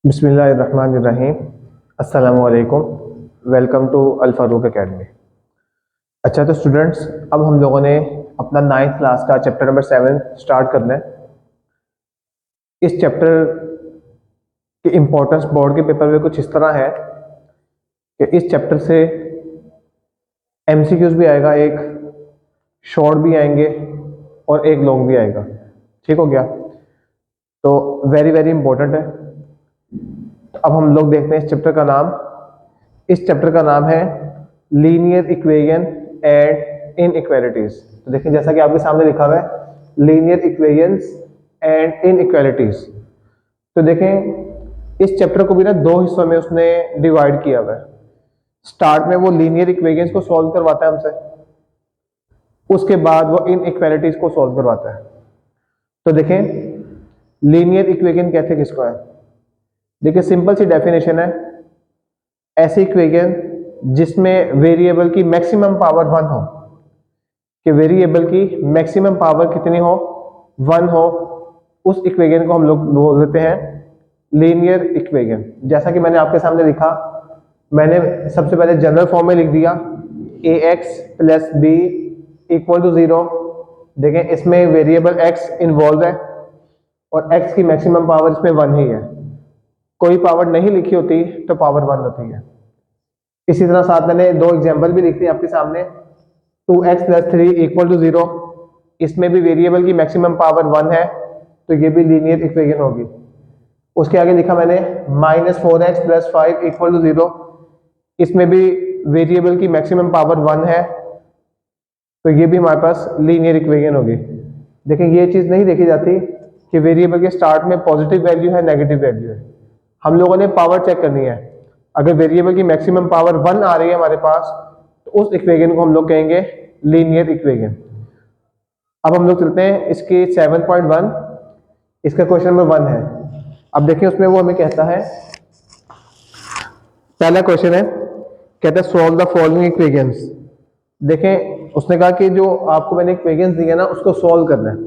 बिस्मिल्लाहिर्रहमानिर्रहीम। अस्सलामु अलैकुम। Welcome to Al Farooq academy. अच्छा तो स्टूडेंट्स, अब हम लोगों ने अपना 9th क्लास का चैप्टर नंबर 7 स्टार्ट करना है। इस चैप्टर की इम्पोर्टेंस बोर्ड के पेपर में कुछ इस तरह है कि इस चैप्टर से एमसीक्यूज भी आएगा, एक शॉर्ट भी आएंगे और एक लॉन्ग भी आएगा। ठीक हो गया? तो वेरी वेरी इंपॉर्टेंट है। तो अब हम लोग देखते हैं इस चैप्टर का नाम। इस चैप्टर का नाम है लीनियर इक्वेशन एंड इनइक्वालिटीज। तो देखिए, जैसा कि आपके सामने लिखा हुआ है लीनियर इक्वेशंस एंड इनइक्वालिटीज। तो देखें, इस चैप्टर को भी ना दो हिस्सों में उसने डिवाइड किया हुआ है। स्टार्ट में वो लीनियर इक्वेशंस को सॉल्व करवाता है हमसे, उसके बाद वो इनइक्वालिटीज को सॉल्व करवाता है। तो देखें, लीनियर इक्वेशन कहते हैं किसको है? देखिए, सिंपल सी डेफिनेशन है, ऐसी इक्वेशन जिसमें वेरिएबल की मैक्सिमम पावर 1 हो, कि वेरिएबल की मैक्सिमम पावर कितनी हो? 1 हो। उस इक्वेशन को हम लोग बोल देते हैं लीनियर इक्वेशन। जैसा कि मैंने आपके सामने लिखा, मैंने सबसे पहले जनरल फॉर्म में लिख दिया ax plus B equal to 0। देखें, इसमें वेरिएबल x इन्वॉल्व है और x की मैक्सिमम पावर इसमें 1 ही है। कोई पावर नहीं लिखी होती तो पावर 1 होती है। इसी तरह साथ मैंने दो एग्जांपल भी लिख दिए आपके सामने। 2x प्लस 3 इक्वल टू 0, इसमें भी वेरिएबल की मैक्सिमम पावर 1 है, तो ये भी लीनियर इक्वेशन होगी। उसके आगे लिखा मैंने -4x प्लस 5 इक्वल टू 0, इसमें भी वेरिएबल की मैक्सिमम पावर 1 है, तो ये भी हमारे पास लीनियर इक्वेशन होगी। देखिए, ये चीज़ नहीं देखी जाती कि वेरिएबल के स्टार्ट में पॉजिटिव वैल्यू है, नेगेटिव वैल्यू है। हम लोगों ने पावर चेक करनी है। अगर वेरिएबल की मैक्सिमम पावर 1 आ रही है हमारे पास, तो उस इक्वेशन को हम लोग कहेंगे लीनियर इक्वेशन। अब हम लोग चलते हैं इसकी 7.1, इसका क्वेश्चन नंबर 1 है। अब देखिए, उसमें वो हमें कहता है, पहला क्वेश्चन है, कहता है सॉल्व द फॉलोइंग इक्वेशंस। देखें, उसने कहा कि जो आपको मैंने इक्वेशंस दिए ना, उसको सॉल्व करना है।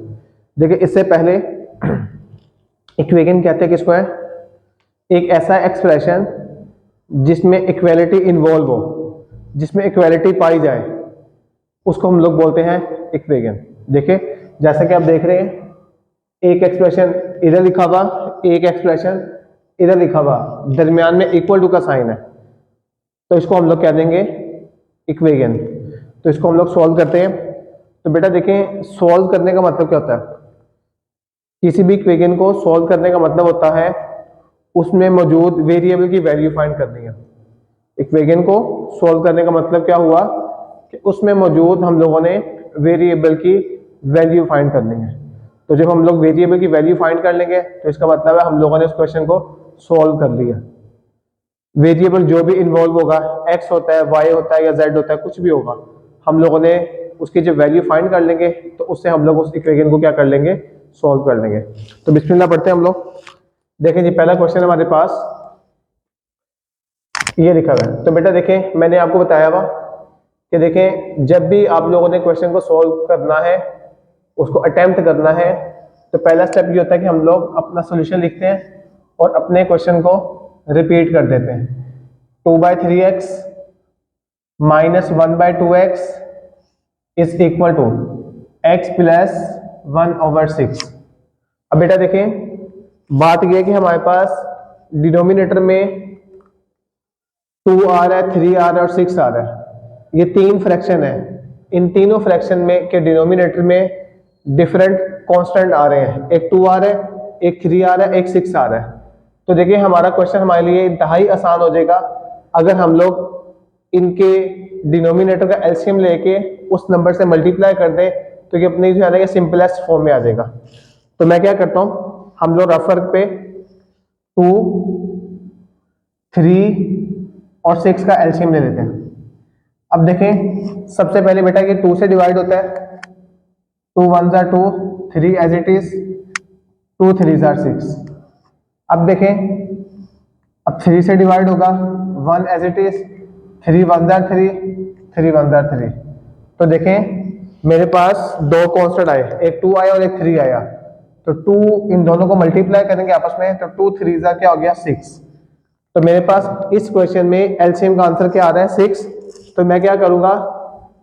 देखिए, इससे पहले इक्वेशन कहते हैं किसको है? एक ऐसा एक्सप्रेशन जिसमें इक्वालिटी इन्वॉल्व हो, जिसमें इक्वालिटी पाई जाए, उसको हम लोग बोलते हैं इक्वेशन। देखिए, जैसा कि आप देख रहे हैं, एक एक्सप्रेशन इधर लिखा हुआ, एक एक्सप्रेशन इधर लिखा हुआ, दरमियान में इक्वल टू का साइन है, तो इसको हम लोग कह देंगे इक्वेशन। तो इसको हम लोग सॉल्व करते हैं। तो बेटा देखें, सॉल्व करने का मतलब क्या होता है? किसी भी इक्वेशन को सॉल्व करने का मतलब होता है उसमें मौजूद वेरिएबल की वैल्यू फाइंड करनी है। इक्वेशन को सॉल्व करने का मतलब क्या हुआ कि उसमें मौजूद हम लोगों ने वेरिएबल की वैल्यू फाइंड करनी है। तो जब हम लोग वेरिएबल की वैल्यू फाइंड कर लेंगे, तो इसका मतलब है हम लोगों ने उस क्वेश्चन को सॉल्व कर लिया। वेरिएबल जो भी इन्वॉल्व होगा, x होता है, y होता है या z होता है, कुछ भी होगा, हम लोगों ने उसकी जब वैल्यू फाइंड कर लेंगे, तो उससे हम लोग उस इक्वेशन को क्या कर लेंगे? सॉल्व कर लेंगे। तो बिस्मिल्लाह पढ़ते हैं हम लोग। देखें जी, पहला क्वेश्चन हमारे पास ये लिखा हुआ है। तो बेटा देखें, मैंने आपको बताया हुआ कि देखें, जब भी आप लोगों ने क्वेश्चन को सॉल्व करना है, उसको अटेम्प्ट करना है, तो पहला स्टेप ये होता है कि हम लोग अपना सोल्यूशन लिखते हैं और अपने क्वेश्चन को रिपीट कर देते हैं। 2/3x minus 1/2x is equal to x plus 1/6। अब बेटा देखें, बात यह है कि हमारे पास डिनोमिनेटर में 2 आ रहा है, 3 आ रहा है और 6 आ रहा है। ये तीन फ्रैक्शन है। इन तीनों फ्रैक्शन में के डिनोमिनेटर में डिफरेंट कांस्टेंट आ रहे हैं। एक 2 आ रहा है, एक 3 आ रहा है, एक 6 आ रहा है। तो देखिए, हमारा क्वेश्चन हमारे लिए इंतहाई आसान हो जाएगा अगर हम लोग इनके डिनोमिनेटर का एलसीएम लेके उस नंबर से मल्टीप्लाई कर दें, तो ये अपने जो है सिंपलेस्ट फॉर्म में आ जाएगा। तो मैं क्या करता हूँ, हम लोग रफ वर्क पे 2, 3 और 6 का एलसीएम ले लेते हैं। अब देखें, सबसे पहले बेटा ये 2 से डिवाइड होता है, 2 1s are 2, 3 as it is, 2 3s are 6। अब देखें, अब 3 से डिवाइड होगा, 1 as it is, 3 1s are 3, 3 1s are 3। तो देखें, मेरे पास दो कांस्टेंट आए, एक 2 आया और एक 3 आया। तो 2 इन दोनों को मल्टीप्लाई करेंगे आपस में, तो 2 3 जा क्या हो गया 6। तो मेरे पास इस क्वेश्चन में एलसीएम का आंसर क्या आ रहा है 6। तो मैं क्या करूंगा,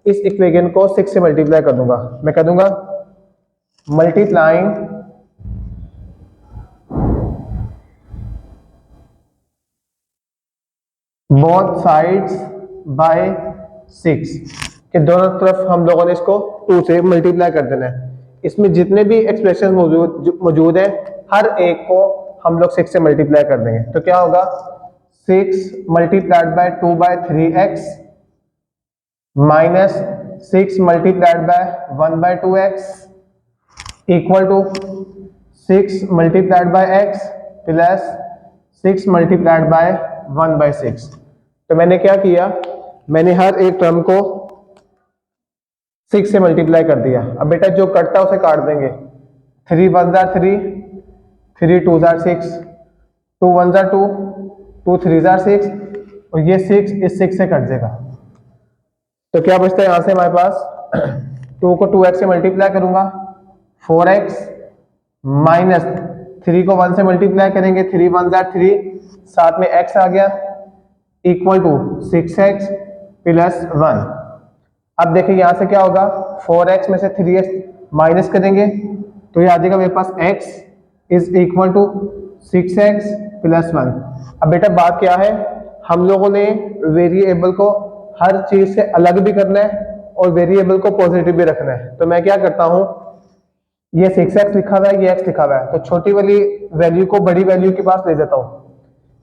इस इक्वेशन को 6 से मल्टीप्लाई कर दूंगा। मैं कर दूंगा मल्टीप्लाइंग बोथ साइड्स बाय 6 कि दोनों तरफ हम लोगों ने इसको 2 से मल्टीप्लाई कर देना है। इसमें जितने भी एक्सप्रेशन मौजूद है हर एक को हम लोग 6 से मल्टीप्लाई कर देंगे। तो क्या होगा 6 multiplied by 2 by 3x minus 6 multiplied by 1 by 2x equal to 6 multiplied by x plus 6 multiplied by 1 by 6। तो मैंने क्या किया, मैंने हर एक टर्म को 6 से मल्टीप्लाई कर दिया। अब बेटा जो कटता है उसे काट देंगे। 3 1 जार 3, 3 2 जार 6, 2 1 जार 2, 2 3 जार 6 और ये 6 इस 6 से कट जाएगा। तो क्या बचता है यहां से हमारे पास 2 को 2x से मल्टीप्लाई करूंगा 4x माइनस 3 को 1 से मल्टीप्लाई करेंगे 3 1 जार 3, साथ में x आ गया इक्वल टू 6x प्लस 1। अब देखिए यहां से क्या होगा 4x में से 3x माइनस करेंगे तो ये आ जाएगा मेरे पास x is equal to 6x plus 1। अब बेटा बात क्या है, हम लोगों ने वेरिएबल को हर चीज से अलग भी करना है और वेरिएबल को पॉजिटिव भी रखना है। तो मैं क्या करता हूं, ये 6x लिखा हुआ है, ये x लिखा हुआ है, तो छोटी वाली वैल्यू को बड़ी वैल्यू के पास ले जाता हूं।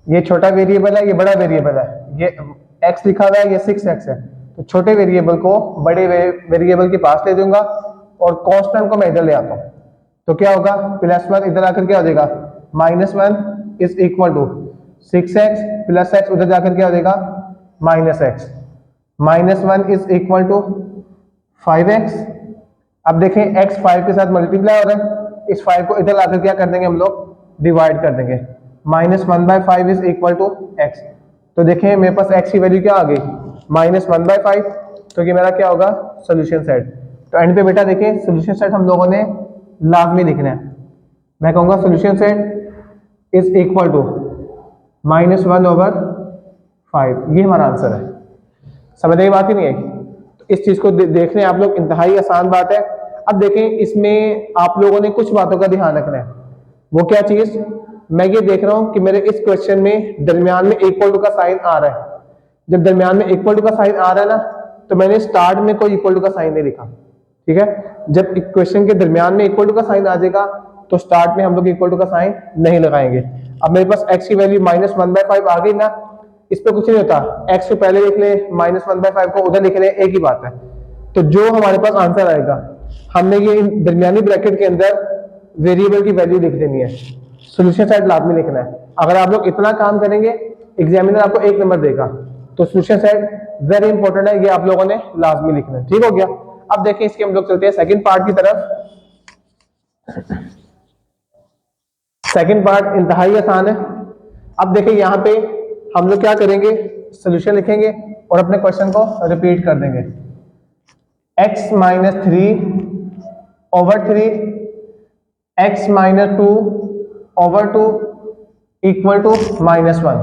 ये छोटा वेरिएबल है, ये बड़ा वेरिएबल है, ये x लिखा हुआ है, ये 6x है, तो छोटे वेरिएबल को बड़े वेरिएबल के पास ले दूंगा और कांस्टेंट को मैं इधर ले आता हूं। तो क्या होगा +1 इधर आकर क्या हो जाएगा -1 is equal to 6x plus x उधर जाकर क्या हो जाएगा -x, -1 is equal to 5x। अब देखें x 5 के साथ मल्टीप्लाई हो रहा है, इस 5 को इधर आकर क्या कर देंगे हम लोग डिवाइड कर देंगे, -1/5 इज इक्वल टू x। तो देखें मेरे पास x की वैल्यू क्या आ गई -1/5। तो ये मेरा क्या होगा सोल्यूशन सेट। तो एंड पे बेटा देखें सोल्यूशन सेट हम लोगों ने लाजमी लिखना है। मैं कहूंगा solution set is equal to -1/5। ये हमारा आंसर है। समझ आई बात ही नहीं आई? तो इस चीज को देख रहे हैं आप लोग, इंतहाई आसान बात है। अब देखें इसमें आप लोगों ने कुछ बातों का ध्यान रखना है। वो क्या चीज, मैं ये देख रहा हूं कि मेरे इस क्वेश्चन में दरमियान में इक्वल टू का साइन आ रहा है। जब दरमियान में इक्वल टू का साइन आ रहा है ना, तो मैंने स्टार्ट में कोई इक्वल टू का साइन नहीं लिखा, ठीक है। जब क्वेश्चन के दरमियान में इक्वल टू का साइन आ जाएगा तो स्टार्ट में हम लोग इक्वल टू का साइन नहीं लगाएंगे। अब मेरे पास x की वैल्यू -1/5 आ गई ना, इस पे कुछ नहीं होता, x को पहले लिख ले, -1/5 को उधर लिख ले, एक ही बात है। तो जो हमारे पास आंसर आएगा हमने ये दरमियानी ब्रैकेट के अंदर वेरिएबल की वैल्यू लिख देनी है। सोल्यूशन सेट लाजमी लिखना है। अगर आप लोग इतना काम करेंगे एग्जामिनर आपको 1 नंबर देगा। तो सोल्यूशन सेट वेरी इंपॉर्टेंट है, ये आप लोगों ने लाजमी लिखना है। ठीक हो गया। अब देखिए इसके हम लोग चलते हैं सेकंड पार्ट की तरफ। सेकंड पार्ट इंतहाई आसान है। अब देखिए यहाँ पे हम लोग क्या करेंगे, सोल्यूशन लिखेंगे और अपने क्वेश्चन को रिपीट कर देंगे। x - 3/3 x - 2/2 equal to -1।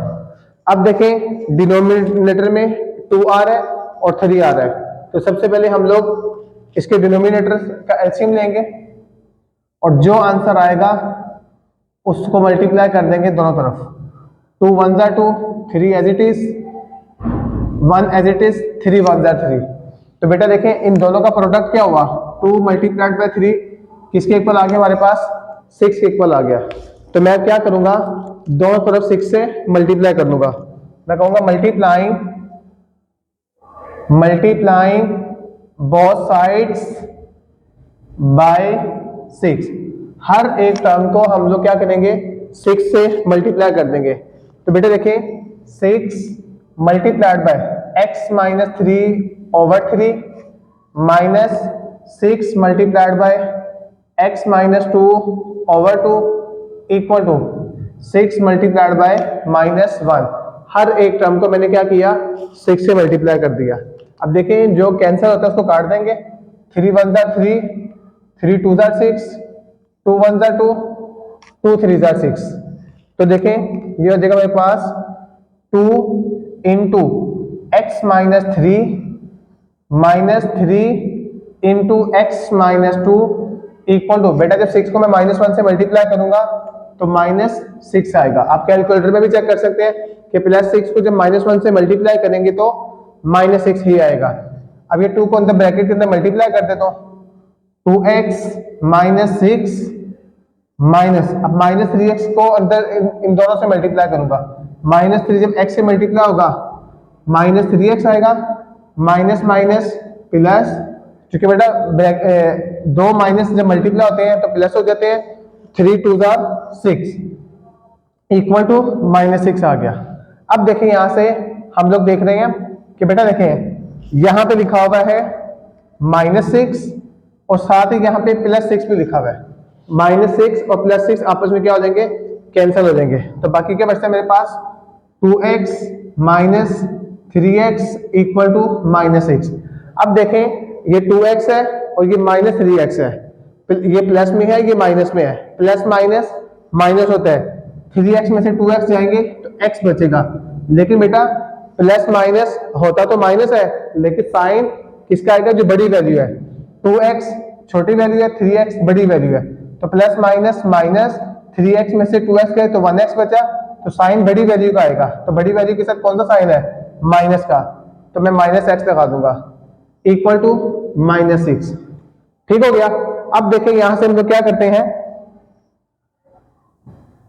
अब देखें डिनोमिनेटर में 2 आ रहा है और 3 आ रहा है, तो सबसे पहले हम लोग इसके डिनोमिनेटर का एलसीएम लेंगे और जो आंसर आएगा उसको मल्टीप्लाई कर देंगे दोनों तरफ। 2 1 जार 2, 3 as it is, 1 as it is, 3 1 जार 3। तो बेटा देखें इन दोनों का प्रोडक्ट क्या हुआ, 2 मल्टीप्लाइड बाय 3 किसके इक्वल आ गया हमारे पास 6 के इक्वल आ गया। तो मैं क्या करूंगा दोनों तरफ 6 से मल्टीप्लाई कर लूंगा। मैं कहूंगा मल्टीप्लाइंग बोथ साइड्स बाय 6। हर एक टर्म को हम लोग क्या करेंगे 6 से मल्टीप्लाई कर देंगे। तो बेटे देखिए 6 multiplied by x - 3/3 minus 6 multiplied by x - 2/2 equal to 6 multiplied by -1। हर एक टर्म को मैंने क्या किया 6 से मल्टीप्लाई कर दिया। अब देखें जो कैंसिल होता है उसको काट देंगे। 3 1 जार 3, 3 2 जार 6, 2 1 जार 2, 2 3 जार 6। तो देखें ये हो जाएगा मेरे पास 2 into x minus 3 minus 3 into x minus 2 equal to, बेटा जब 6 को मैं -1 से मल्टीप्लाई करूंगा तो -6 आएगा। आप कैलकुलेटर में भी चेक कर सकते हैं कि +6 को जब -1 से मल्टीप्लाई करेंगे तो -6 ही आएगा। अब ये 2 को अंदर ब्रैकेट के अंदर मल्टीप्लाई कर देता हूं, 2x माइनस 6 माइनस, अब -3x को अंदर इन दोनों से मल्टीप्लाई करूंगा, -3 जब x से मल्टीप्लाई होगा -3x आएगा, माइनस माइनस प्लस, क्योंकि बेटा दो माइनस जब मल्टीप्लाई होते हैं तो प्लस हो जाते हैं, 3 2 जार 6 इक्वल टू -6 आ गया। अब देखें यहां से हम लोग देख रहे हैं कि बेटा देखें यहां पे लिखा हुआ है -6 और साथ ही यहाँ पे +6 भी लिखा हुआ है। -6 और +6 आपस में क्या हो जाएंगे, कैंसिल हो जाएंगे। तो बाकी क्या बचता है मेरे पास, 2x minus 3x equal to -6। अब देखें ये 2x है और ये -3x है, ये प्लस में है ये माइनस में है, प्लस माइनस माइनस होता है, 3x में से 2x जाएंगे तो x बचेगा। लेकिन बेटा प्लस माइनस होता तो माइनस है, लेकिन साइन किसका आएगा, जो बड़ी वैल्यू है। 2x छोटी वैल्यू है, 3x बड़ी वैल्यू है, तो प्लस माइनस माइनस, 3x में से 2x गए तो 1x बचा, तो साइन बड़ी वैल्यू का आएगा। तो बड़ी वैल्यू के साथ कौन सा साइन है, माइनस का, तो मैं -x लगा दूंगा इक्वल टू -6। ठीक हो गया। अब देखें यहां से हम लोग क्या करते हैं,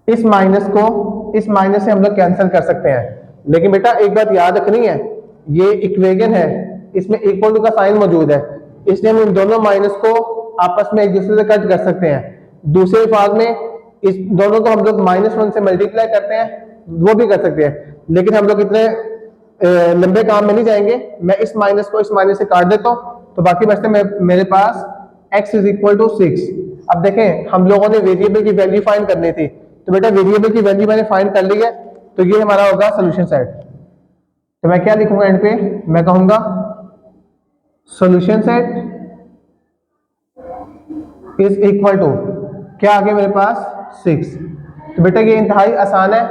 इस माइनस से हम लोग कैंसिल कर सकते हैं। लेकिन बेटा एक बात याद रखनी है, ये इक्वेशन है, इसमें इक्वल टू का साइन मौजूद है, इसलिए हम इन दोनों माइनस को आपस में एक दूसरे से कट कर सकते हैं। दूसरे अल्फाज में इस दोनों को हम लोग -1 से मल्टीप्लाई करते हैं, वो भी कर सकते हैं, लेकिन हम लोग इतने लंबे काम में नहीं जाएंगे। मैं इस माइनस को इस माइनस से काट देता हूं, तो बाकी बचते मेरे पास x इज इक्वल टू 6। अब देखें हम लोगों ने वेरिएबल की वैल्यू फाइंड करनी थी, तो बेटा वेरिएबल की वैल्यू मैंने फाइंड कर ली है, तो ये हमारा होगा सोल्यूशन सेट। तो मैं क्या लिखूंगा एंड पे, मैं कहूंगा solution set is equal to, क्या आ गया मेरे पास 6। तो बेटा ये इंतहाई आसान है।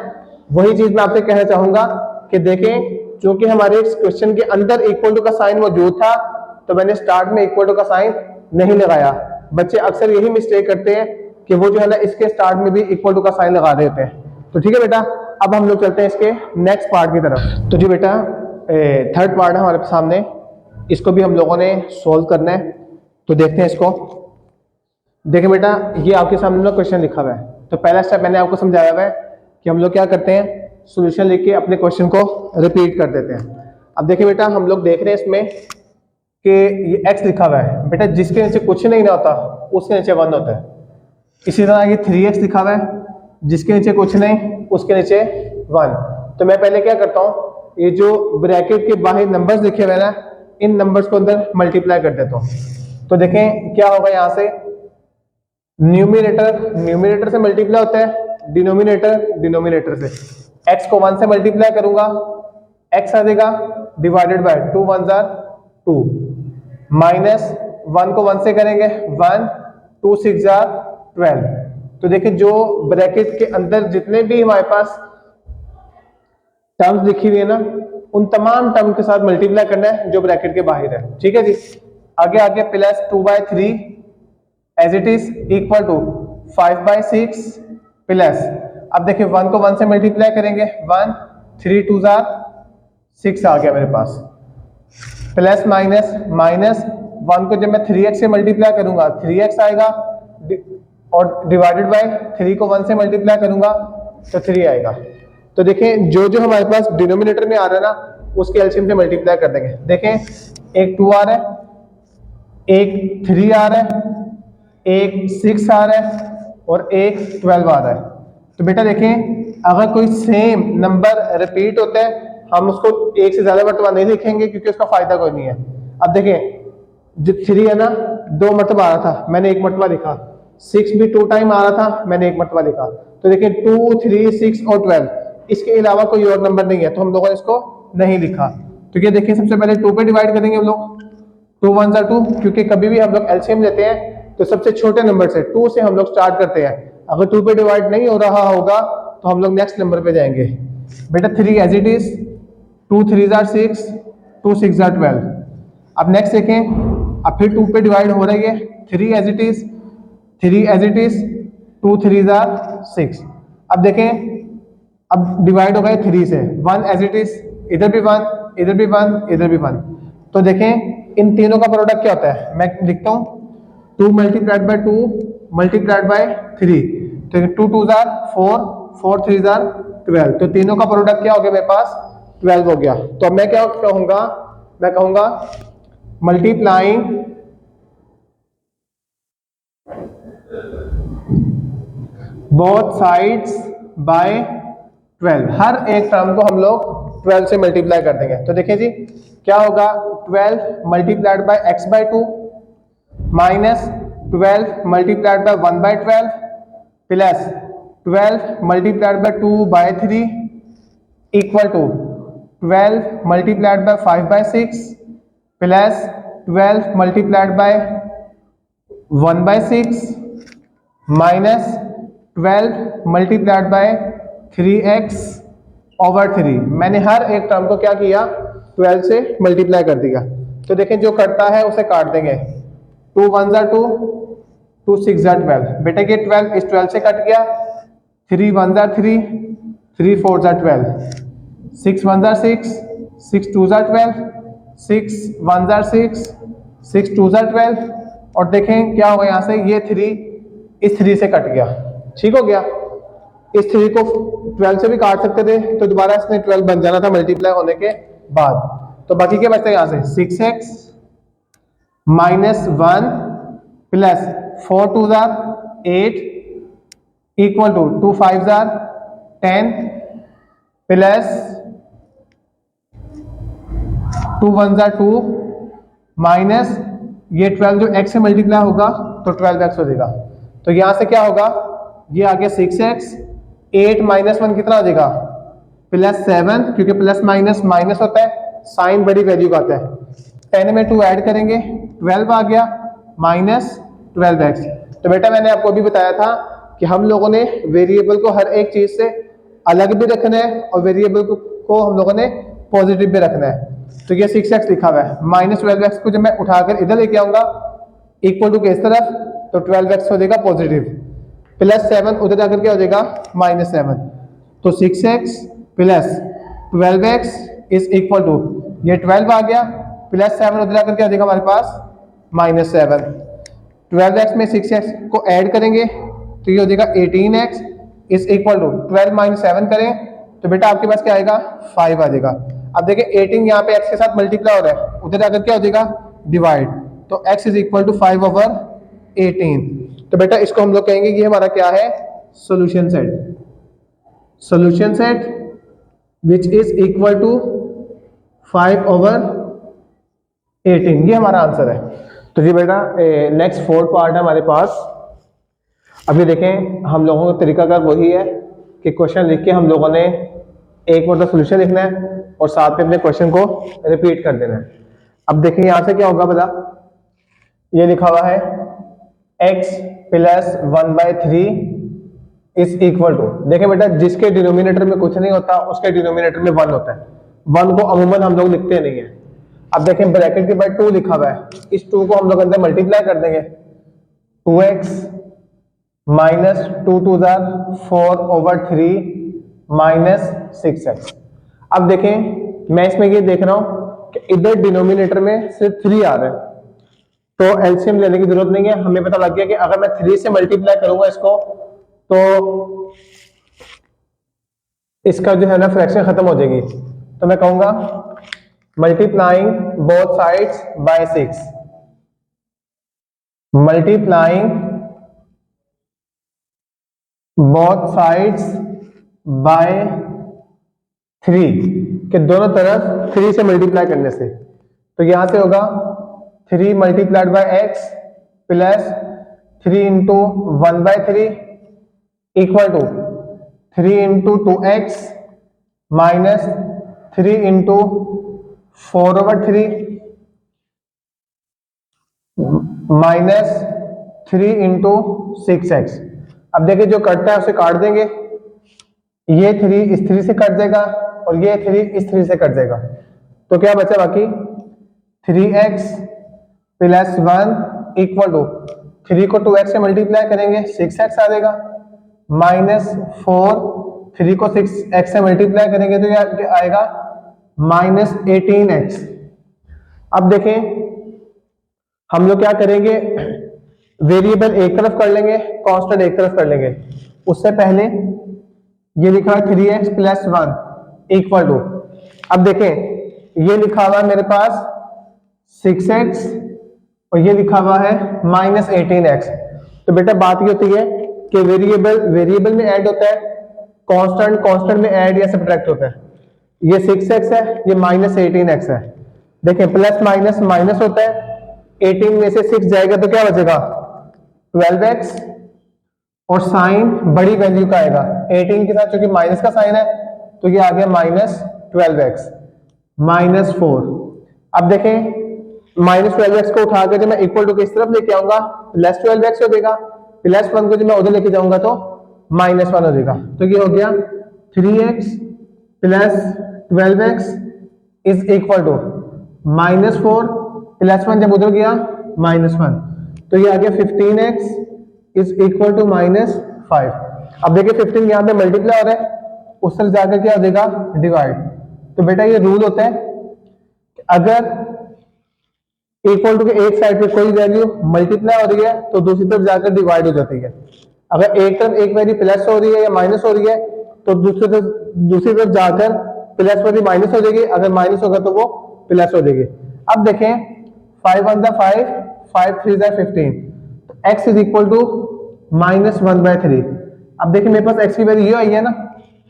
वही चीज मैं आपसे कहना चाहूंगा कि देखें क्योंकि हमारे इस क्वेश्चन के अंदर इक्वल टू का साइन मौजूद था, तो मैंने स्टार्ट में इक्वल टू का साइन नहीं लगाया। बच्चे अक्सर यही मिस्टेक करते हैं कि वो जो है ना इसके स्टार्ट में भी इक्वल टू का साइन लगा देते हैं। तो ठीक है बेटा, अब हम लोग चलते हैं इसके नेक्स्ट पार्ट की तरफ। तो जी बेटा थर्ड पार्ट है हमारे सामने, इसको भी हम लोगों ने सोल्व करना है, तो देखते हैं इसको। देखिए बेटा ये आपके सामने क्वेश्चन लिखा हुआ है, तो पहला स्टेप मैंने आपको समझाया हुआ है कि हम लोग क्या करते हैं, सॉल्यूशन लिख के अपने क्वेश्चन को रिपीट कर देते हैं। अब देखिए बेटा हम लोग देख रहे हैं इसमें कि ये x लिखा हुआ है, बेटा जिसके नीचे कुछ नहीं ना होता उसके नीचे 1 होता है। इसी तरह ये 3x लिखा हुआ है, जिसके नीचे कुछ नहीं उसके नीचे 1। तो मैं पहले क्या करता हूँ, ये जो ब्रैकेट के बाहर नंबर्स लिखे हुए ना, इन नंबर्स को अंदर मल्टीप्लाई कर देता हूँ। तो देखें क्या होगा, यहाँ से न्यूमिनेटर से मल्टीप्लाई होता है, डिनोमिनेटर से। x को 1 से मल्टीप्लाई करूंगा, x आ जाएगा डिवाइडेड बाय 2 1 जार 2, माइनस 1 को 1 से करेंगे 1, 2 6 जार 12। तो देखिए जो ब्रैकेट के अंदर जितने भी हमारे पास टर्म्स लिखी हुई है ना, उन तमाम टर्म के साथ मल्टीप्लाई करना है जो ब्रैकेट के बाहर है। ठीक है जी, आगे plus 2/3 as it is equal to 5/6 plus, अब देखिए 1 को 1 से मल्टीप्लाई करेंगे 1, 3 2 जार 6 आ गया मेरे पास, प्लस माइनस 1 को जब मैं 3x से मल्टीप्लाई करूंगा 3x आएगा, और डिवाइडेड बाय 3 को 1 से मल्टीप्लाई करूंगा तो 3 आएगा। तो देखें जो जो हमारे पास डिनोमिनेटर में आ रहा है ना, उसके एलसीएम से मल्टीप्लाई कर देंगे। देखें एक 2 आ रहा है, एक 3 आ रहा है, एक 6 आ रहा है और एक 12 आ रहा है। तो बेटा देखें अगर कोई सेम नंबर रिपीट होता है हम उसको एक से ज्यादा मरतबा नहीं लिखेंगे, क्योंकि उसका फायदा कोई नहीं है। अब देखें जो 3 है ना 2 मरतबा आ रहा था, मैंने 1 मरतबा लिखा, 6 भी 2 टाइम आ रहा था, मैंने 1 मरतबा लिखा। तो देखें 2 3 6 और 12, इसके अलावा कोई और नंबर नहीं है, तो हम लोगों ने इसको नहीं लिखा। तो ये देखिए सबसे पहले 2 पे डिवाइड करेंगे हम लोग, 2 1 जार 2, क्योंकि कभी भी हम लोग एलसीएम लेते हैं तो सबसे छोटे नंबर से 2 से हम लोग स्टार्ट करते हैं। अगर 2 पे डिवाइड नहीं हो रहा होगा तो हम लोग नेक्स्ट नंबर पे जाएंगे। बेटा 3 एज इट इज, 2 3 जार 6, 2 6 जार 12। अब नेक्स्ट देखें, अब फिर 2 पे डिवाइड हो रही है, 3 as it is, 3 as it is, 2 3 जार 6। अब देखें, अब डिवाइड हो गए 3 से, 1 एज इट इज, इधर भी 1, इधर भी 1, इधर भी 1। तो देखें इन तीनों का प्रोडक्ट क्या होता है, मैं लिखता हूँ 2 मल्टीप्लाइड बाय 2 मल्टीप्लाइड बाय 3, तो 2 2 जार 4, 4 3 जार 12। तो तीनों का प्रोडक्ट क्या हो गया मेरे पास, 12 हो गया। तो अब मैं क्या कहूंगा, मैं कहूंगा मल्टीप्लाइंग बोथ साइड्स बाय 12। हर एक टर्म को हम लोग 12 से मल्टीप्लाई कर देंगे। तो देखिए जी क्या होगा, 12 multiplied by x by 2 minus 12 multiplied by 1 by 12 plus 12 multiplied by 2 by 3 equal to 12 multiplied by 5 by 6 plus 12 multiplied by 1 by 6 minus 12 multiplied by 3x over 3। मैंने हर एक टर्म को क्या किया, 12 से मल्टीप्लाई कर दिया। तो देखें जो करता है उसे काट देंगे, 2 1 जार 2, 2 6 जार 12। बेटा ये 12 इस 12 से कट गया, 3 1 जार 3, 3 4 jar 12, 6 1 jar 6, 6 2 jar 12, 6 1 jar 6, 6 2 jar 12। और देखें क्या होगा यहाँ से, ये 3 इस 3 से कट गया, ठीक हो गया। इस 3 को 12 से भी काट सकते थे, तो दोबारा इसने 12 बन जाना था मल्टीप्लाई होने के बाद। तो बाकी क्या बचता है यहाँ से, 6x माइनस 1 प्लस 4 2 जार 8 इक्वल टू 2 5 जार 10 प्लस 2 1 जार 2 माइनस ये 12 जो x से मल्टीप्लाई होगा तो 12x हो जाएगा। तो यहां से क्या होगा, ये आ गया 6x, 8 माइनस 1 कितना हो जाएगा, +7, क्योंकि प्लस माइनस माइनस होता है, साइन बड़ी वैल्यू का आता है। 10 में 2 ऐड करेंगे, 12 आ गया माइनस 12x। तो बेटा मैंने आपको अभी बताया था कि हम लोगों ने वेरिएबल को हर एक चीज से अलग भी रखना है और वेरिएबल को हम लोगों ने पॉजिटिव भी रखना है। तो ये 6x लिखा हुआ है, माइनस 12x को जब मैं उठाकर इधर लेके आऊंगा इक्वल टू के इस तरफ, तो 12x हो जाएगा पॉजिटिव, प्लस 7 उधर जाकर क्या हो जाएगा, -7। तो 6x plus 12x is equal to, ये 12 आ गया प्लस 7 उधर जाकर क्या हो जाएगा हमारे पास, -7। 12x में 6x को ऐड करेंगे तो ये हो जाएगा 18x is equal to 12 minus 7 करें तो बेटा आपके पास क्या आएगा, 5 आ जाएगा। अब देखिए 18 यहाँ पे x के साथ मल्टीप्लाई हो रहा है, उधर जाकर क्या हो जाएगा, डिवाइड, तो x is equal to 5 over 18। तो बेटा इसको हम लोग कहेंगे ये हमारा क्या है, solution set, solution set which is equal to 5 over 18, ये हमारा आंसर है। तो जी बेटा नेक्स्ट 4th पार्ट है हमारे पास। अभी देखें हम लोगों का तरीकाकार वही है कि क्वेश्चन लिख के हम लोगों ने एक मतलब सोल्यूशन लिखना है और साथ में अपने क्वेश्चन को रिपीट कर देना है। अब देखें यहां से क्या होगा बता, ये लिखा हुआ है x plus 1/3 is equal to, देखें बेटा जिसके डिनोमिनेटर में कुछ नहीं होता उसके डिनोमिनेटर में 1 होता है, 1 को अमूमन हम लोग लिखते नहीं है। अब देखें ब्रैकेट के बाद 2 लिखा हुआ है, इस 2 को हम लोग अंदर मल्टीप्लाई कर देंगे, 2x minus 2 2 jar 4 over 3 minus 6x। अब देखें मैं इसमें ये देख रहा हूं कि इधर डिनोमिनेटर में सिर्फ 3 आ रहा है, तो एलसीएम लेने की जरूरत नहीं है। हमें पता लग गया कि अगर मैं 3 से मल्टीप्लाई करूंगा इसको तो इसका जो है ना फ्रैक्शन खत्म हो जाएगी। तो मैं कहूंगा multiplying both sides by 6, multiplying both sides by 3, कि दोनों तरफ 3 से मल्टीप्लाई करने से, तो यहां से होगा 3 multiplied by x plus 3 into 1/3 equal to 3 into 2x minus 3 into 4/3 minus 3 into 6x। अब देखिए जो कटता है उसे काट देंगे, ये 3 इस 3 से कट जाएगा और ये 3 इस 3 से कट जाएगा, तो क्या बचा बाकी 3x प्लस 1 इक्वल टू 3 को 2x से मल्टीप्लाई करेंगे 6x आ जाएगा, माइनस 4 3 को 6x से मल्टीप्लाई करेंगे तो ये आएगा माइनस 18x। अब देखें हम लोग क्या करेंगे, वेरिएबल एक तरफ कर लेंगे, कांस्टेंट एक तरफ कर लेंगे। उससे पहले ये लिखा है 3x प्लस 1 इक्वल टू, अब देखें ये लिखा हुआ है मेरे पास 6x और ये लिखा हुआ है माइनस 18x। तो बेटा बात ये होती है कि वेरिएबल वेरिएबल में ऐड होता है, कांस्टेंट कांस्टेंट में ऐड या सब्ट्रैक्ट होता है। ये 6x है, ये माइनस 18x है। देखें प्लस माइनस माइनस होता है, 18 में से 6 जाएगा तो क्या बचेगा 12x, और साइन बड़ी वैल्यू का आएगा 18 के साथ, क्योंकि माइनस का साइन है तो ये आ गया माइनस 12x माइनस 4। अब देखें माइनस 12x को उठा के जब मैं इक्वल टू किस तरफ लेके आऊंगा प्लस 12x हो जाएगा, प्लस 1 को जब मैं उधर लेके जाऊंगा तो माइनस 1 हो जाएगा, तो ये हो गया 3x plus 12x is equal to minus 4 plus 1 जब उधर गया माइनस 1, तो ये आ गया 15x is equal to minus 5। अब देखिए 15 यहाँ पे मल्टीप्लाई हो रहा है, उस तरफ जाकर क्या हो जाएगा डिवाइड। तो बेटा ये रूल होता है कि अगर इक्वल टू के एक साइड पे कोई वैल्यू मल्टीप्लाई हो रही है तो दूसरी तरफ जाकर डिवाइड हो जाती है। अगर एक तरफ एक वैल्यू प्लस हो रही है या माइनस हो रही है तो दूसरी तरफ जाकर प्लस वाली माइनस हो जाएगी, अगर माइनस होगा तो वो प्लस हो जाएगी। अब देखें 5 1 5 5 3 15, तो x is equal to minus 1/3। अब देखिए मेरे पास x की वैल्यू ये आई है ना,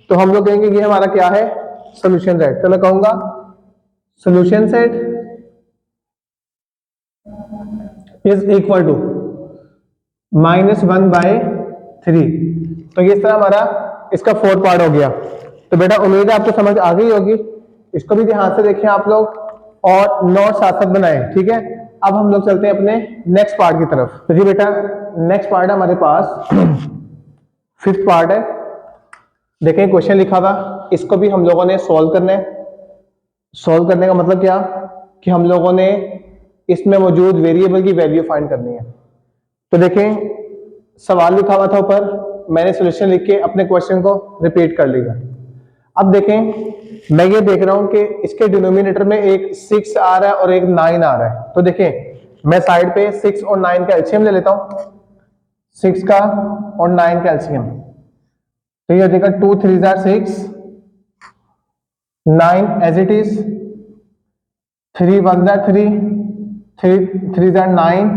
तो हम लोग कहेंगे ये हमारा क्या है सोल्यूशन सेट। तो मैं कहूंगा solution set is equal to minus 1/3। तो ये इस तरह हमारा इसका 4th पार्ट हो गया। तो बेटा उम्मीद है आपको समझ आ गई होगी, इसको भी ध्यान से देखें आप लोग और नोट साथ साथ बनाएं, ठीक है। अब हम लोग चलते हैं अपने नेक्स्ट पार्ट की तरफ। तो जी बेटा नेक्स्ट पार्ट है हमारे पास 5th पार्ट है। देखें क्वेश्चन लिखा था, इसको भी हम लोगों ने सॉल्व करना है। सॉल्व करने का मतलब क्या कि हम लोगों ने इसमें मौजूद वेरिएबल की वैल्यू फाइंड करनी है। तो देखें सवाल लिखा हुआ था ऊपर, मैंने सॉल्यूशन लिख के अपने क्वेश्चन को रिपीट कर लिया। अब देखें मैं ये देख रहा हूं कि इसके डिनोमिनेटर में एक 6 आ रहा है और एक 9 आ रहा है। तो देखें मैं साइड पे 6 और 9 का एलसीएम ले लेता हूं, 6 का और 9 का एलसीएम। तो ये हो जाएगा 2 3 6, 9 एज इट इज, 3 1 3, 3 9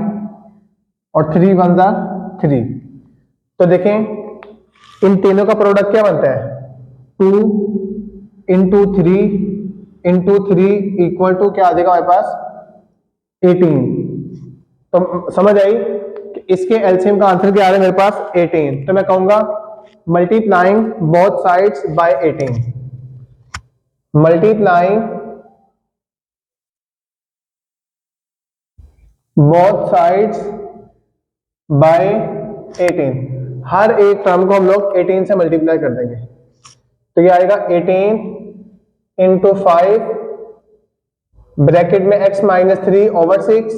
और 3 1 3। तो देखें इन तीनों का प्रोडक्ट क्या बनता है 2 इंटू 3 इंटू 3 इक्वल टू क्या आ जाएगा हमारे पास 18। तो समझ आई कि इसके एलसीएम का आंसर क्या आ रहा है मेरे पास 18। तो मैं कहूंगा multiplying both sides by 18, multiplying both sides by 18। हर एक टर्म को हम लोग 18 से मल्टीप्लाई कर देंगे, तो ये आएगा 18 इंटू 5 ब्रैकेट में x minus 3 over 6,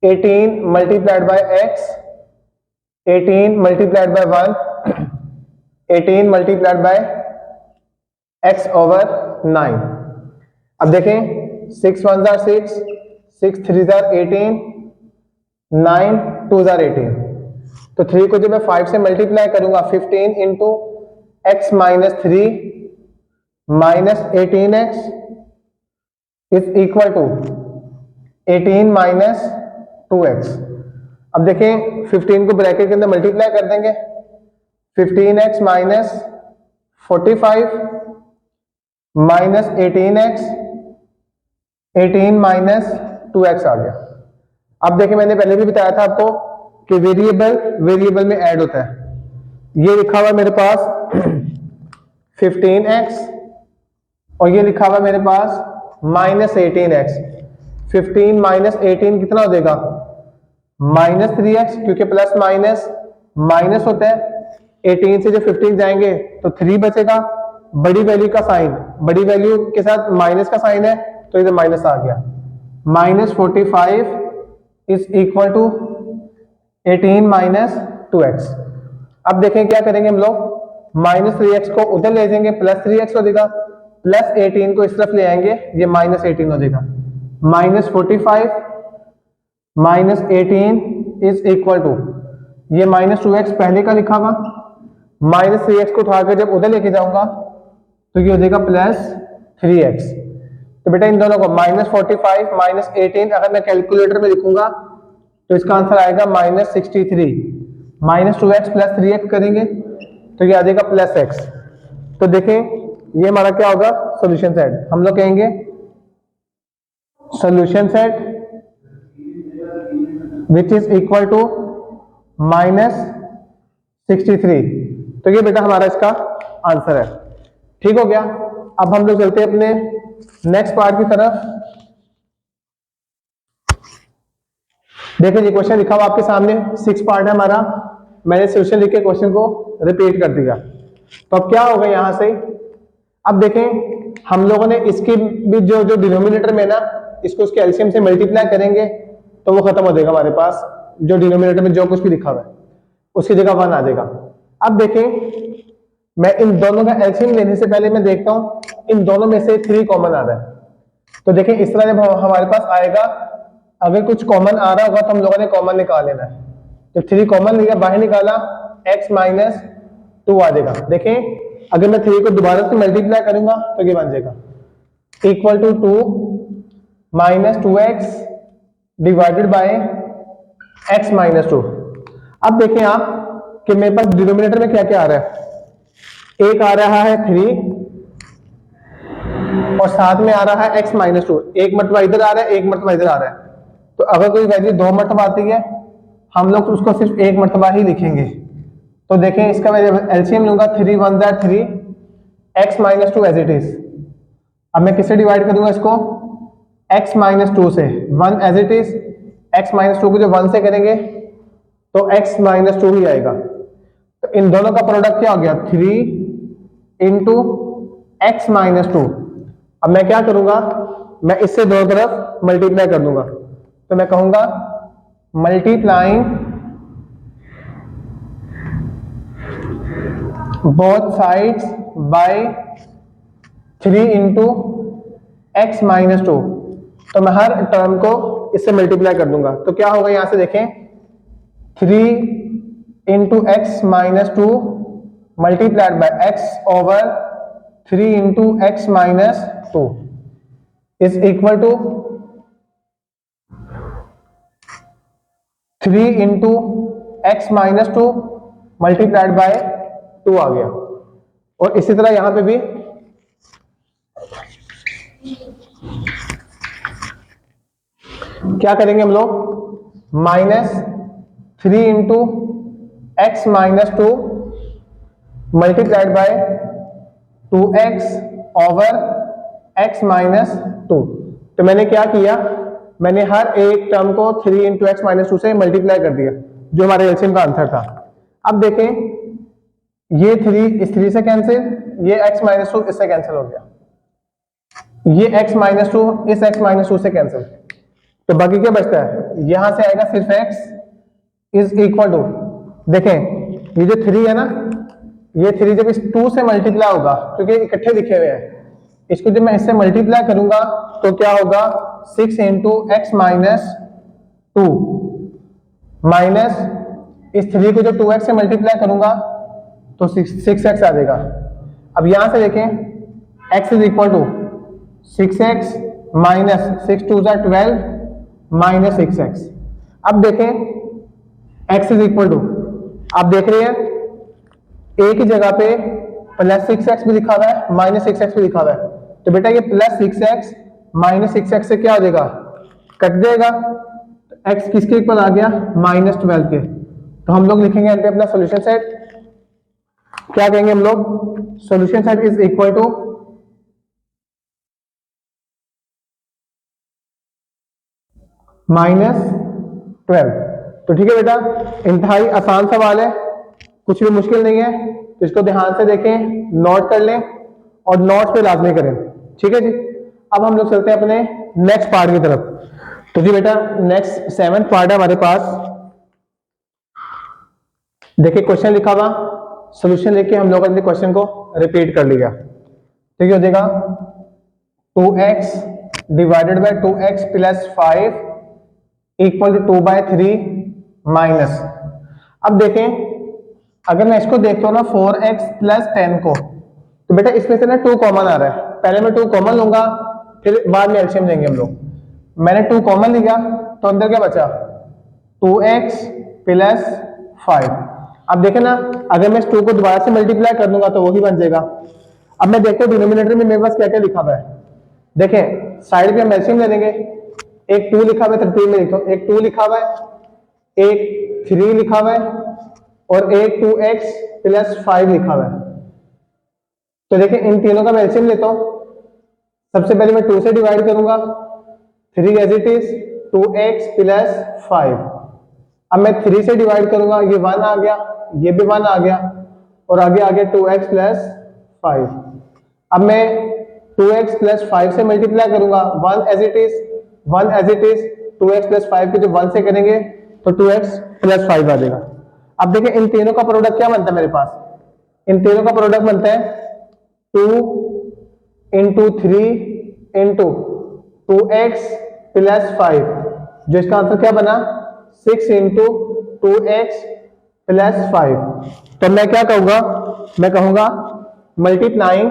18 multiplied by x, 18 multiplied by 1, 18 multiplied by x over 9। अब देखें 6 1 6, 6 3 18, 9 2 18। तो 3 को जब मैं 5 से मल्टीप्लाई करूंगा 15 into x minus 3 minus 18x is equal to 18 minus 2x। अब देखें 15 को ब्रैकेट के अंदर मल्टीप्लाई कर देंगे, 15x minus 45 minus 18x, 18 minus 2x आ गया। अब देखिए मैंने पहले भी बताया था आपको कि वेरिएबल में ऐड होता है। ये लिखा हुआ मेरे पास 15x और ये लिखा हुआ मेरे पास माइनस 18x। 15 माइनस 18 कितना हो जाएगा -3x, क्योंकि प्लस माइनस माइनस होता है, 18 से जो 15 जाएंगे तो 3 बचेगा, बड़ी वैल्यू का साइन, बड़ी वैल्यू के साथ माइनस का साइन है तो इधर माइनस आ गया, -45 is equal to 18 minus 2x। अब देखें क्या करेंगे हम लोग, -3x को उधर ले जाएंगे, +3x हो जाएगा, +18 को इस तरफ ले आएंगे, ये -18 हो जाएगा, -45 -18 इज इक्वल टू, ये -2x पहले का लिखा हुआ, -3x को उठाकर जब उधर लेके जाऊंगा तो ये हो जाएगा +3x। तो बेटा इन दोनों को -45 -18 अगर मैं कैलकुलेटर में लिखूंगा तो इसका आंसर आएगा -63, -2x + 3x करेंगे तो ये आ जाएगा +x। तो देखें ये हमारा क्या होगा, सॉल्यूशन सेट। हम लोग कहेंगे solution set which is equal to -63। तो ये बेटा हमारा इसका आंसर है। ठीक हो गया। अब हम लोग चलते हैं अपने नेक्स्ट पार्ट की तरफ। देखिए ये क्वेश्चन लिखा हुआ आपके सामने, 6 पार्ट है हमारा, मैंने सोल्यूशन लिख के क्वेश्चन को रिपीट कर दिया। तो अब क्या होगा यहां से, अब देखें हम लोगों ने इसकी भी जो डिनोमिनेटर में ना, इसको उसके एलसीएम से मल्टीप्लाई करेंगे तो वो खत्म हो जाएगा हमारे पास, जो डिनोमिनेटर में जो कुछ भी लिखा हुआ है उसकी जगह 1 आ जाएगा। अब देखें मैं इन दोनों का एलसीएम लेने से पहले मैं देखता हूं इन दोनों में से 3 कॉमन आ रहा है। तो देखें इस तरह जब हमारे पास आएगा, अगर कुछ कॉमन आ रहा होगा तो हम लोगों ने कॉमन निकाल लेना है। तो 3 कॉमन लिया, बाहर निकाला, x माइनस 2 आ जाएगा। देखें अगर मैं 3 को दोबारा से मल्टीप्लाई करूंगा तो ये बन जाएगा equal to 2 minus 2x divided by x minus 2। अब देखें आप कि मेरे पास डिनोमिनेटर में क्या क्या आ रहा है, एक आ रहा है 3 और साथ में आ रहा है x माइनस 2, एक मरतबा इधर आ रहा है, एक मरतबा इधर आ रहा है। तो अगर कोई वैल्यू 2 मरतबा आती है हम लोग तो उसको सिर्फ एक मरतबा ही लिखेंगे। तो देखें इसका मैं एलसीएम लूंगा, 3 1 ज़ा 3, x minus 2 as it is. अब मैं किससे डिवाइड करूंगा इसको, x माइनस 2 से, 1 as it is, x minus 2 को जब 1 से करेंगे तो x माइनस 2 ही आएगा। तो इन दोनों का प्रोडक्ट क्या हो गया, 3 इंटू एक्स माइनस 2। अब मैं क्या करूंगा, मैं इससे दोनों तरफ मल्टीप्लाई कर दूंगा। तो मैं कहूंगा multiplying both sides by 3 into x minus 2। तो मैं हर टर्म को इससे मल्टीप्लाई कर दूंगा। तो क्या होगा यहां से देखें, 3 into x minus 2 multiplied by X over 3 into x minus 2 is equal to 3 into x minus 2 multiplied by 2 आ गया। और इसी तरह यहां पे भी क्या करेंगे हम लोग, -3 into x minus 2 multiplied by 2x over x minus 2। तो मैंने क्या किया, मैंने हर एक टर्म को 3 इंटू एक्स माइनस 2 से मल्टीप्लाई कर दिया, जो हमारे एलसीएम का आंसर था। अब देखें ये 3 इस 3 से कैंसिल, ये x माइनस 2 इससे कैंसिल हो गया, ये x माइनस 2 इस x माइनस 2 से कैंसिल। तो बाकी क्या बचता है, यहां से आएगा सिर्फ x इज इक्वल टू, देखें ये जो 3 है ना, ये 3 जब इस 2 से मल्टीप्लाई होगा, क्योंकि इकट्ठे लिखे हुए हैं, इसको जब मैं इससे मल्टीप्लाई करूंगा तो क्या होगा, 6 इंटू एक्स माइनस 2 माइनस इस 3 को जब 2x से मल्टीप्लाई करूंगा तो 6x आ जाएगा। अब यहां से देखें x is equal to 6x minus 6 2 ज़ा 12 माइनस 6x। अब देखें x इज इक्वल टू, आप देख रहे हैं एक ही जगह पे +6x भी लिखा हुआ है, -6x भी लिखा हुआ है। तो बेटा ये +6x -6x से क्या हो जाएगा, कट जाएगा। तो x किसके इक्वल आ गया, -12 के। तो हम लोग लिखेंगे अपना सॉल्यूशन सेट, क्या कहेंगे हम लोग, solution set is equal to -12। तो ठीक है बेटा, इंतहाई आसान सवाल है, कुछ भी मुश्किल नहीं है, तो इसको ध्यान से देखें, नोट कर लें और नोट्स पे लाजमी करें। ठीक है जी। अब हम लोग चलते हैं अपने नेक्स्ट पार्ट की तरफ। तो जी बेटा, नेक्स्ट 7th पार्ट है हमारे पास। देखिए क्वेश्चन लिखा हुआ, सोल्यूशन लेके हम लोगों ने क्वेश्चन को रिपीट कर लिया। ठीक हो जाएगा, 2x divided by 2x plus 5 equal to 2/3 minus. अब देखें, अगर मैं इसको देखता हूँ ना 4x प्लस 10 को, तो बेटा इसमें से ना 2 कॉमन आ रहा है। पहले मैं 2 कॉमन लूंगा, फिर बाद में एलसीएम लेंगे हम लोग। मैंने 2 कॉमन लिया, तो अंदर क्या बचा, 2x प्लस 5। अब देखें ना, अगर मैं इस 2 को दोबारा से मल्टीप्लाई कर दूंगा तो वही बन जाएगा। अब मैं देखता हूँ डिनोमिनेटर में मेरे पास क्या क्या लिखा हुआ है। देखें साइड पे हम एलसीएम ले लेंगे, एक 2 लिखा हुआ है, 13 में लिखता हूँ, एक 2 लिखा हुआ है, एक 3 लिखा हुआ है और एक 2x प्लस 5 लिखा हुआ है। तो देखिए इन तीनों का मैं एलसीएम लेता हूं। सबसे पहले मैं 2 से डिवाइड करूंगा, 3 as it is 2x plus 5। अब मैं 3 से डिवाइड करूंगा, ये 1 आ गया, ये भी 1 आ गया और आगे आ गया 2x प्लस 5। अब मैं 2x प्लस 5 से मल्टीप्लाई करूंगा, 1 as it is 1 as it is 2x plus 5 को जब 1 से करेंगे तो 2x प्लस 5 आ जाएगा। अब देखिए इन तीनों का प्रोडक्ट क्या बनता है मेरे पास, इन तीनों का प्रोडक्ट बनता है 2 इंटू 3 इंटू 2x प्लस 5, जो इसका आंसर क्या बना 6 इंटू 2x प्लस 5। तो मैं क्या कहूंगा, मैं कहूंगा multiplying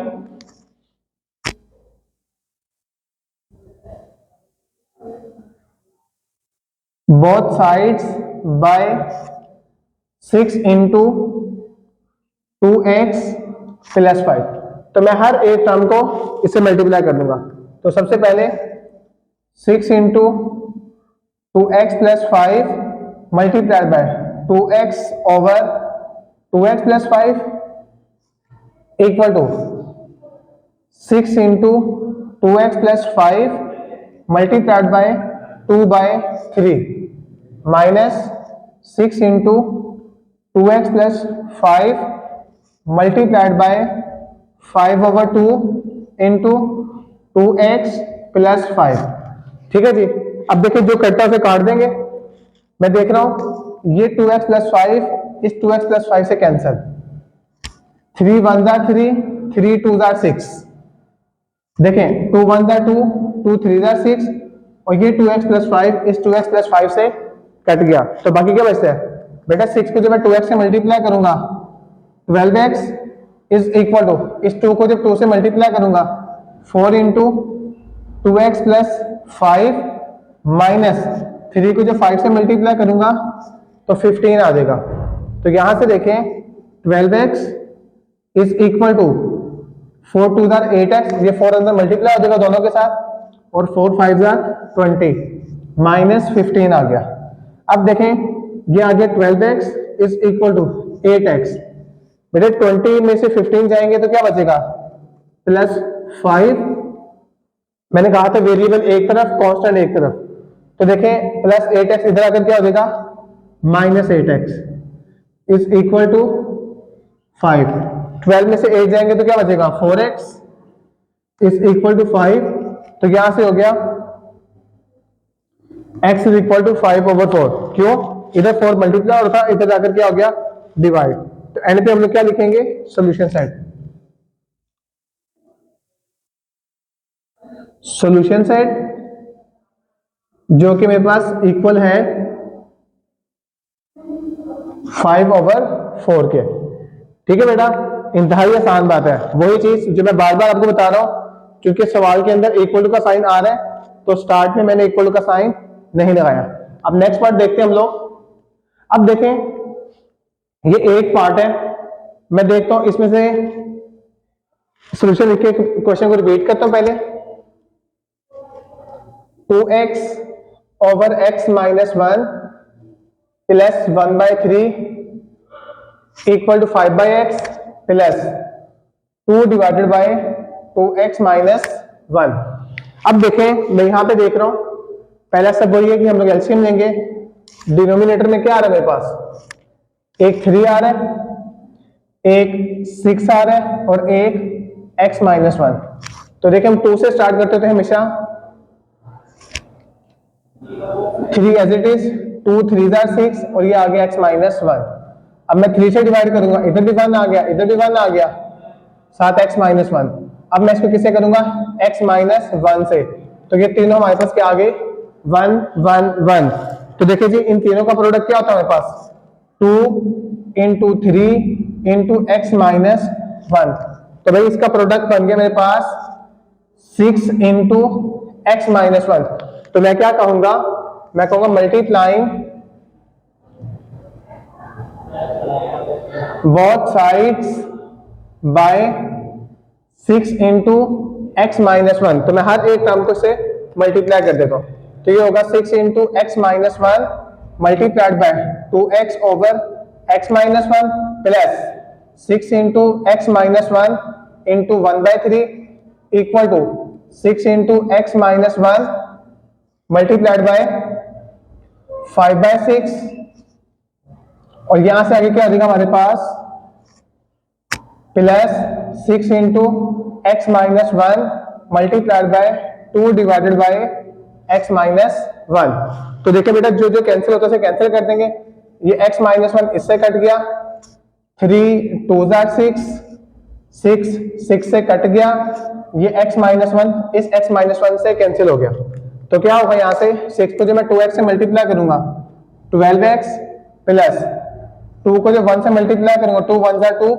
both sides by 6 into 2x plus 5। तो मैं हर एक टर्म को इससे मल्टीप्लाई कर दूंगा। तो सबसे पहले 6 into 2x plus 5 multiplied by 2x over 2x plus 5 equal to 6 into 2x plus 5 multiplied by 2/3 minus 6 into 2x plus 5 multiplied by 5/2 into 2x plus 5। ठीक है जी। अब देखिए जो कट्टा से काट देंगे, मैं देख रहा हूं ये 2x प्लस 5 इस 2x प्लस 5 से कैंसल, 3 1 जा 3, 3 2 जा 6। देखें 2 1 जा 2, 2 3 जा 6 और ये 2x प्लस 5 इस 2x प्लस 5 से कट गया। तो बाकी क्या बचता है बेटा, 6 को जब मैं 2x से मल्टीप्लाई करूंगा 12x इज इक्वल टू इस 2 को जब 2 से मल्टीप्लाई करूंगा 4 इंटू 2x प्लस 5 माइनस 3 को जब 5 से मल्टीप्लाई करूंगा तो 15 आ जाएगा। तो यहां से देखें 12x is equal to 4 2 jar 8x, ये 4 अंदर मल्टीप्लाई हो जाएगा दोनों के साथ और 4 5 जार 20 माइनस 15 आ गया। अब देखें ये आ गया 12x is equal to 8x। बेटे 20 में से 15 जाएंगे तो क्या बचेगा प्लस 5। मैंने कहा था वेरिएबल एक तरफ कांस्टेंट एक तरफ, तो देखें प्लस 8x इधर आकर क्या हो जाएगा minus 8x is equal to 5। 12 में से 8 जाएंगे तो क्या बचेगा 4x इज इक्वल टू 5। तो यहां से हो गया x इज इक्वल टू 5/4। क्यों, इधर 4 मल्टीप्लाई हो रहा था, इधर जाकर क्या हो गया डिवाइड। तो एंड पे हम लोग क्या लिखेंगे सॉल्यूशन सेट। सॉल्यूशन सेट जो कि मेरे पास इक्वल है 5/4 के। ठीक है बेटा, इंतहाई आसान बात है, वही चीज जो मैं बार बार आपको बता रहा हूं, क्योंकि सवाल के अंदर इक्वल टू का साइन आ रहा है तो स्टार्ट में मैंने इक्वल टू का साइन नहीं लगाया। अब नेक्स्ट पार्ट देखते हैं हम लोग। अब देखें ये एक पार्ट है, मैं देखता हूं इसमें से सॉल्यूशन लिख के क्वेश्चन को रिपीट करता हूं। पहले 2x over x minus 1 plus 1/3 equal to 5/x plus 2 divided by 2x minus 1। अब देखें मैं यहां पे देख रहा हूं, पहला सब वही है कि हम लोग एलसीएम लेंगे, डिनोमिनेटर में क्या आ रहा है मेरे पास, एक 3 आ रहा है, एक 6 आ रहा है और एक x माइनस 1। तो देखिए हम 2 से स्टार्ट करते थे हमेशा, 3 एज इट इज, 2 3 6 और ये आ गया x माइनस 1। अब मैं 3 से डिवाइड करूंगा, इधर भी 1 आ गया, इधर भी 1 आ गया, साथ x माइनस 1। अब मैं इसको किससे करूंगा, x माइनस 1 से। तो ये तीनों हमारे पास क्या आ गए, 1 1 1। तो देखिए जी इन तीनों का प्रोडक्ट क्या होता है हमारे पास, 2 इंटू 3 इंटू एक्स माइनस 1। तो भाई इसका प्रोडक्ट बन गया मेरे पास 6 इंटू एक्स माइनस 1। तो मैं क्या कहूंगा, मैं कहूंगा multiplying both sides by 6 into x minus 1। तो मैं हर एक टर्म को से मल्टीप्लाई कर देता हूं। तो ये होगा 6 into x minus 1 multiplied by 2x over x minus 1 plus 6 into x minus 1 into 1/3 equal to 6 into x minus 1 multiplied by 5/6। और यहां से आगे क्या आ जाएगा हमारे पास, plus 6 into x minus 1 multiplied by 2 divided by x minus 1। तो देखिए बेटा जो जो कैंसिल होता है कैंसिल कर देंगे, ये x माइनस 1 इससे कट गया, 3 2 6 6 6 से कट गया, ये x माइनस 1 इस x माइनस 1 से कैंसिल हो गया। तो क्या होगा यहाँ से 6 को जो मैं 2x से मल्टीप्लाई करूंगा 12x प्लस 2 को जो 1 से मल्टीप्लाई करूंगा 2 1 2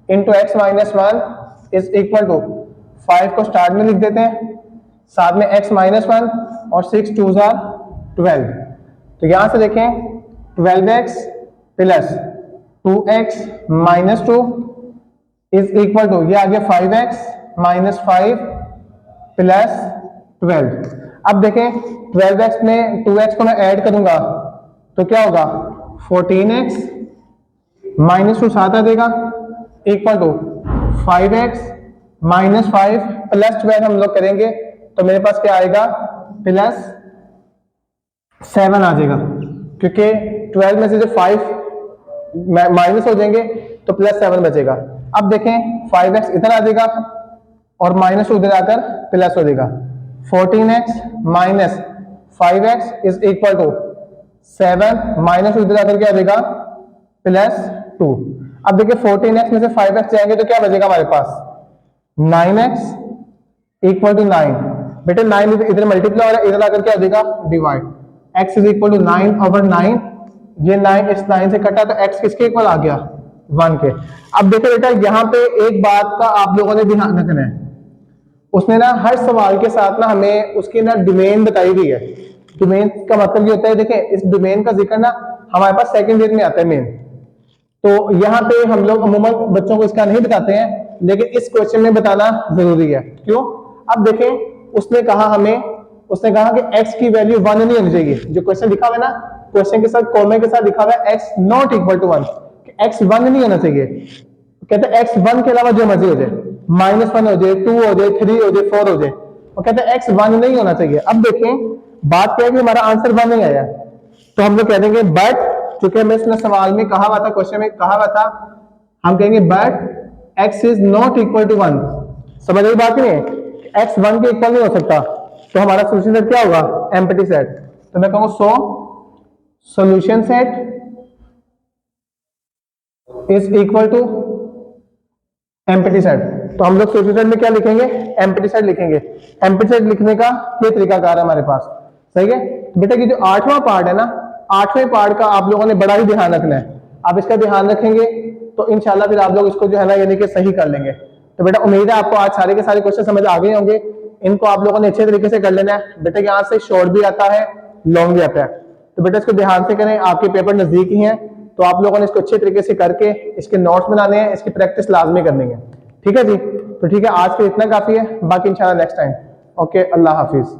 into x minus 1 is equal to 5 को स्टार्ट में लिख देते हैं, साथ में x माइनस 1 और 6 2 12। तो यहां से देखें 12x plus 2x minus 2 is equal to ये आ गया 5x माइनस 5 प्लस 12। अब देखें 12x में 2x को मैं ऐड करूंगा तो क्या होगा 14x माइनस 2 साथ आ देगा equal to 5x minus 5 plus 12 हम लोग करेंगे तो मेरे पास क्या आएगा प्लस 7 आ जाएगा, क्योंकि 12 में से जो 5 माइनस हो जाएंगे तो प्लस 7 बचेगा। अब देखें 5x इधर आ जाएगा और माइनस उधर आकर प्लस हो जाएगा, 14x minus 5x is equal to 7 minus उधर आकर क्या हो जाएगा प्लस 2। अब देखिए 14x में से 5x जाएंगे तो क्या बचेगा हमारे पास 9x इक्वल टू 9। बेटे 9 इधर मल्टीप्लाई हो रहा है, इधर आकर क्या हो जाएगा divide, x is equal to 9 over 9। ये 9 इस 9 से कटा तो x किसके इक्वल आ गया 1 के। अब देखो बेटा यहाँ पे एक बात का आप लोगों ने ध्यान रखना है, उसने ना हर सवाल के साथ ना हमें उसकी ना डोमेन बताई हुई है। डोमेन का मतलब ये होता है, देखें इस डोमेन का जिक्र ना हमारे पास सेकंड ईयर में आता है मेन, तो यहाँ पे हम लोग अमूमन बच्चों को इसका नहीं बताते हैं, लेकिन इस क्वेश्चन में बताना जरूरी है। क्यों, अब देखें उसने कहा कि x की वैल्यू 1 नहीं होनी चाहिए। जो क्वेश्चन लिखा हुआ है ना, क्वेश्चन के साथ कॉमे के साथ लिखा हुआ है x not equal to 1, x 1 नहीं होना चाहिए। कहते हैं x 1 के अलावा जो मर्जी हो जाए, -1 हो जाए, 2 हो जाए, 3 हो जाए, 4 हो जाए, वो कहते हैं x 1 नहीं होना चाहिए। अब देखें बात क्या है कि हमारा आंसर 1 नहीं आया, तो हम लोग कह देंगे बट, चूंकि हमें इसने सवाल में कहा हुआ था, क्वेश्चन में कहा हुआ था, हम कहेंगे but x is not equal to 1। समझ आई बात नहीं है, x 1 के इक्वल नहीं हो सकता, तो हमारा सोल्यूशन सेट क्या होगा एम्प्टी सेट। तो मैं कहूंगा so solution set is equal to empty set. तो हम लोग सोल्यूशन सेट में क्या लिखेंगे एम्प्टी सेट लिखेंगे। एम्प्टी सेट लिखने का ये तरीकाकार है हमारे पास, सही है। बेटा कि जो 8वां पार्ट है ना, 8वें पार्ट का आप लोगों ने बड़ा ही ध्यान रखना है। आप इसका ध्यान रखेंगे तो इंशाल्लाह फिर आप लोग इसको जो है ना यानी कि सही कर लेंगे। तो बेटा उम्मीद है आपको आज सारे के सारे क्वेश्चन समझ आ गए होंगे, इनको आप लोगों ने अच्छे तरीके से कर लेना है। बेटा यहाँ से शॉर्ट भी आता है, लॉन्ग भी आता है, तो बेटा इसको ध्यान से करें, आपके पेपर नजदीक ही हैं, तो आप लोगों ने इसको अच्छे तरीके से करके इसके नोट्स बनाने हैं, इसकी प्रैक्टिस लाजमी करनी है। ठीक है जी, तो ठीक है आज के इतना काफी है, बाकी इंशाल्लाह नेक्स्ट टाइम। ओके, अल्लाह हाफिज।